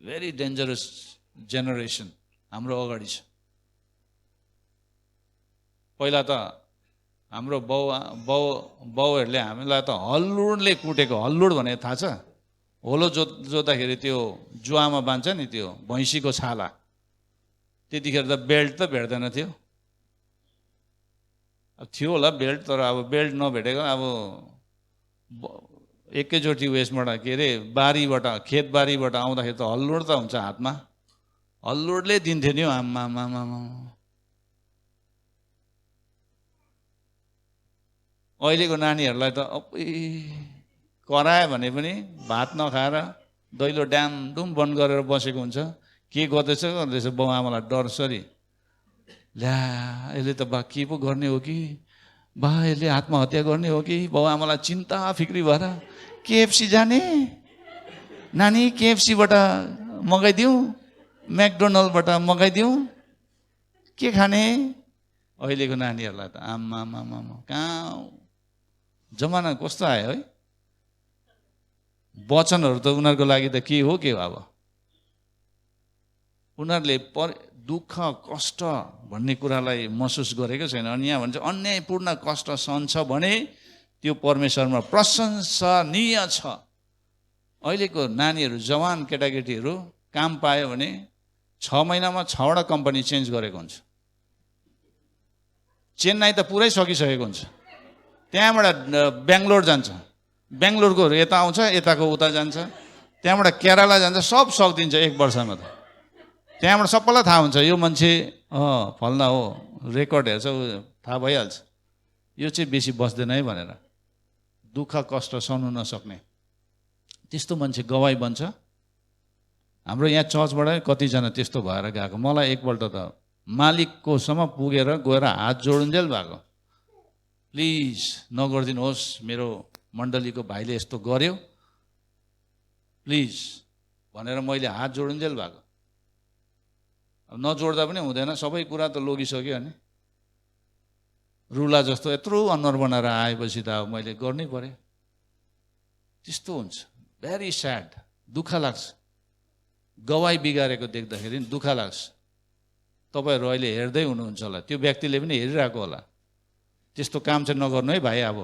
Speaker 1: भेरी डेन्जरस जेनेरेसन हाम्रो अगाडि छ। पहिला त हाम्रो बाउहरूले हामीलाई त हल्लुडले कुटेको। हल्लुड भने थाहा छ? होलो जोत्दाखेरि त्यो जुवामा बान्छ नि त्यो भैँसीको छाला, त्यतिखेर त बेल्ट त भेट्दैन थियो। अब थियो होला बेल्ट, तर अब बेल्ट नभेटेको अब एकैचोटि उयसबाट के अरे खेतबारीबाट आउँदाखेरि त हल्लुड त हुन्छ हातमा, हल्लुडले दिन्थ्यो नि। आम्मा। अहिलेको नानीहरूलाई त करायो भने पनि भात नखाएर दैलो ड्यामडुम बन्द गरेर बसेको हुन्छ। के गर्दैछ बाउ आमालाई डरसरी, ल्या यसले त बा के पो गर्ने हो कि, बा यसले आत्महत्या गर्ने हो कि, बाउ आमालाई चिन्ता फिक्री भएर केएफसी जाने, नानी केएफसीबाट मगाइदिउँ, म्याकडोनल्डबाट मगाइदिउँ, के खाने? अहिलेको नानीहरूलाई त आम्मा कहाँ जमाना कस्तो आयो है। वचनहरू त उनीहरूको लागि त के हो अब। उनीहरूले दुःख कष्ट भन्ने कुरालाई महसुस गरेको छैन। अनि यहाँ भन्छ अन्यायपूर्ण कष्ट सहन्छ भने त्यो परमेश्वरमा प्रशंसनीय छ। अहिलेको नानीहरू, जवान केटाकेटीहरू काम पायो भने 6 महिनामा 6वटा कम्पनी चेन्ज गरेको हुन्छ। चेन्नई त पुरै सकिसकेको हुन्छ। त्यहाँबाट बेङ्गलोर जान्छ, बेङ्गलोरकोहरू यता आउँछ, यताको उता जान्छ, त्यहाँबाट केरला जान्छ, सब सकिदिन्छ 1 वर्षमा त। त्यहाँबाट सबैलाई थाहा हुन्छ यो मान्छे फल्ना हो, रेकर्ड हेर्छ, थाहा भइहाल्छ यो चाहिँ बेसी बस्दैन है भनेर। दुःख कष्ट सहनु नसक्ने त्यस्तो मान्छे गवाई बन्छ। हाम्रो यहाँ चर्चबाट कतिजना त्यस्तो भएर गएको। मलाई एकपल्ट त मालिककोसम्म पुगेर गएर हात जोडुन्जेल भएको, प्लिज नगरिदिनुहोस्, मेरो मण्डलीको भाइले यस्तो गर्यो प्लिज भनेर मैले हात जोडुन्जेल भएको। अब नजोड्दा पनि हुँदैन, सबै कुरा त लगिसक्यो अनि रुला जस्तो यत्रो अनुहार बनाएर आएपछि त अब मैले गर्नै पर्यो। त्यस्तो हुन्छ। भेरी स्याड, दुःख लाग्छ। गवाई बिगारेको देख्दाखेरि दुःख लाग्छ। तपाईँहरू अहिले हेर्दै हुनुहुन्छ होला, त्यो व्यक्तिले पनि हेरिरहेको होला। त्यस्तो काम चाहिँ नगर्नु है भाइ। अब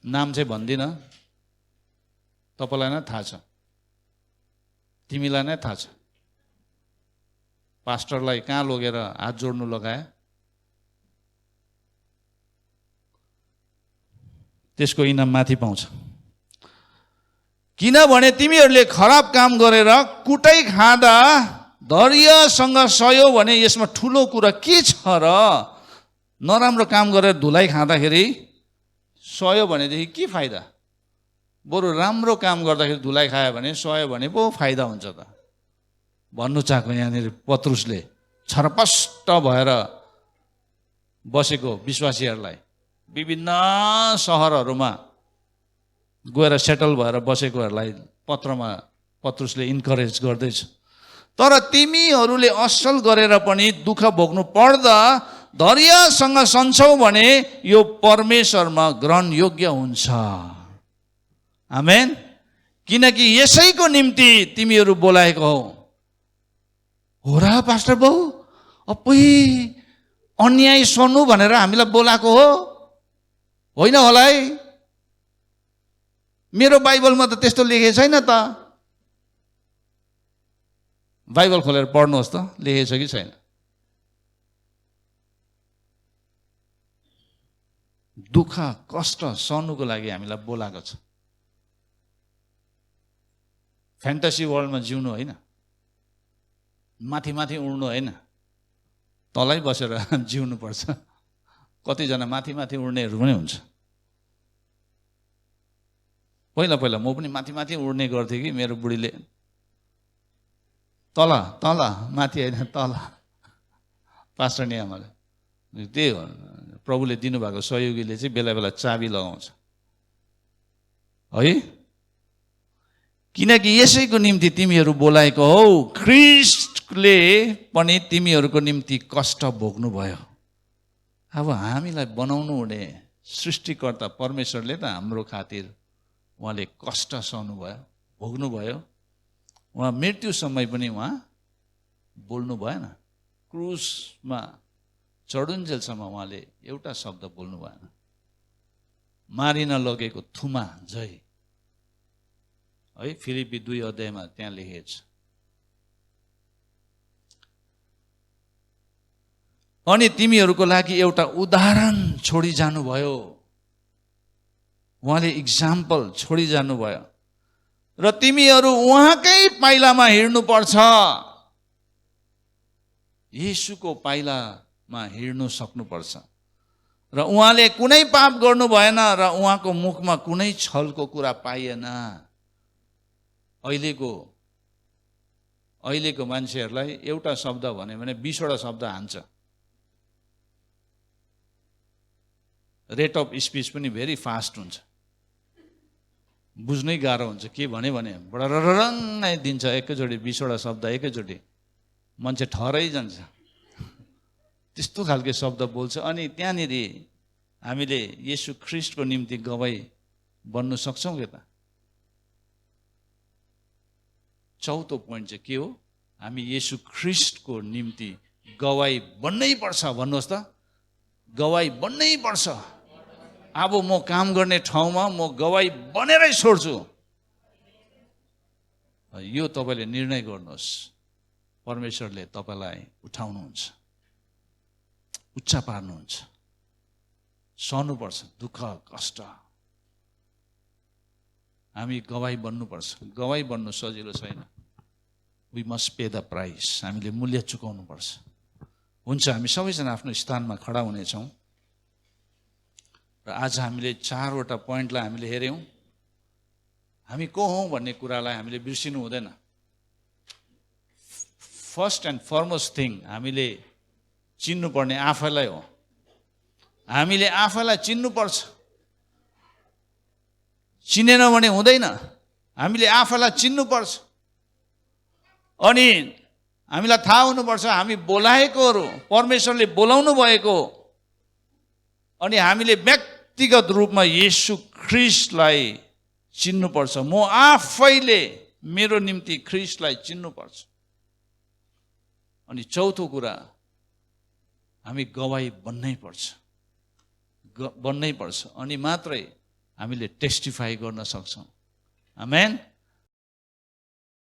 Speaker 1: नाम चाहिँ भन्दिनँ, तपाईँलाई नै थाहा छ, तिमीलाई नै थाहा छ। पास्टरलाई कहाँ लगेर हात जोड्नु लगाए, त्यसको इनाम माथि पाउँछ। किनभने तिमीहरूले खराब काम गरेर कुटाइ खाँदा धैर्यसँग सह्यो भने यसमा ठुलो कुरा के छ र? नराम्रो काम गरेर धुलाई खाँदाखेरि सह्यो भनेदेखि के फाइदा? बरु राम्रो काम गर्दाखेरि धुलाई खायो भने सह्यो भने पो फाइदा हुन्छ त भन्नु चाहेको यहाँनिर पत्रुसले। छरपष्ट भएर बसेको विश्वासीहरूलाई, विभिन्न सहरहरूमा गएर सेटल भएर बसेकोहरूलाई पत्रमा पत्रुसले इन्करेज गर्दैछ। तर तिमीहरूले असल गरेर पनि दुःख भोग्नु पर्दा धैर्यसँग सन्छौ भने यो परमेश्वरमा ग्रहण योग्य हुन्छ। आमेन। किनकि यसैको निम्ति तिमीहरू बोलाएको हो र पास्टर बाउ। अपुई अन्याय सुन्नु भनेर हामीलाई बोलाएको हो होइन होला है? मेरो बाइबलमा त त्यस्तो लेखेको छैन त। बाइबल खोलेर पढ्नुहोस् त, लेखेको छ कि छैन? दुःख कष्ट सहनुको लागि हामीलाई बोलाएको छ। फ्यान्टासी वर्ल्डमा जिउनु होइन, माथि माथि उड्नु होइन, तलै बसेर जिउनु पर्छ। कतिजना माथि माथि उड्नेहरू पनि हुन्छ। पहिला पहिला म पनि माथि माथि उड्ने गर्थेँ कि मेरो बुढीले तल तल माथि होइन तल पास्टर नि आमाले त्यही हो प्रभुले दिनुभएको सहयोगीले चाहिँ बेला बेला चाबी लगाउँछ है किनकि यसैको निम्ति तिमीहरू बोलाएको हौ ख्रीष्टले पनि तिमीहरूको निम्ति कष्ट भोग्नु भयो अब हामीलाई बनाउनु हुने सृष्टिकर्ता परमेश्वरले त हाम्रो खातिर उहाँले कष्ट सहनु भयो भोग्नु भयो उहाँ मृत्यु समय पनि उहाँ बोल्नु भएन क्रुसमा चढुन्जेलसम्म उहाँले एउटा शब्द बोल्नु भएन मारिन लगेको थुमा जय है फिलिपी 2 अध्यायमा त्यहाँ लेखिएको छ अनि तिमीहरूको लागि एउटा उदाहरण छोडी जानुभयो उहाँले इक्जाम्पल छोडी जानुभयो र तिमीहरू उहाँकै पाइलामा हिँड्नुपर्छ येशूको पाइलामा हिँड्नु सक्नुपर्छ र उहाँले कुनै पाप गर्नु भएन र उहाँको मुखमा कुनै छलको कुरा पाइएन अहिलेको मान्छेहरूलाई एउटा शब्द भन्यो भने 20 वटा शब्द हान्छ रेट अफ स्पिच पनि भेरी फास्ट हुन्छ बुझ्नै गाह्रो हुन्छ के भने बडररङ्गै दिन्छ एकैचोटि 20 वटा शब्द एकैचोटि मान्छे ठहरै जान्छ त्यस्तो खालको शब्द बोल्छ अनि त्यहाँनिर हामीले येशू ख्रीष्टको निम्ति गवाई बन्नु सक्छौँ के त चौथो पोइन्ट चाहिँ के हो हामी येशू ख्रीष्टको निम्ति गवाई बन्नै पर्छ भन्नुहोस् त गवाई बन्नै पर्छ अब म काम गर्ने ठाउँमा म गवाई बनेरै छोड्छु यो तपाईले निर्णय गर्नुहोस् परमेश्वरले तपाईलाई उठाउनुहुन्छ उच्च पार्नुहुन्छ सहनुपर्छ दुःख कष्ट हामी गवाई बन्नुपर्छ गवाई बन्नु सजिलो छैन we must pay the price हामीले मूल्य चुकाउनु पर्छ हुन्छ हामी सबैजना आफ्नो स्थानमा खडा हुनेछौँ र आज हामीले 4 वटा पोइन्टलाई हामीले हेर्यौं हामी को हौं भन्ने कुरालाई हामीले बिर्सिनु हुँदैन फर्स्ट एन्ड फरमोस्ट थिङ हामीले चिन्नु पर्ने आफैलाई हो हामीले आफैलाई चिन्नु पर्छ चिनेन भने हुँदैन हामीले आफैलाई चिन्नु पर्छ अनि हामीलाई थाहा हुनुपर्छ हामी बोलाएकोहरू परमेश्वरले बोलाउनु भएको अनि हामीले व्यक्तिगत रूपमा येशू ख्रीष्टलाई चिन्नुपर्छ म आफैले मेरो निम्ति ख्रीष्टलाई चिन्नुपर्छ अनि चौथो कुरा हामी गवाई बन्नै पर्छ अनि मात्रै हामीले टेस्टिफाई गर्न सक्छौं आमेन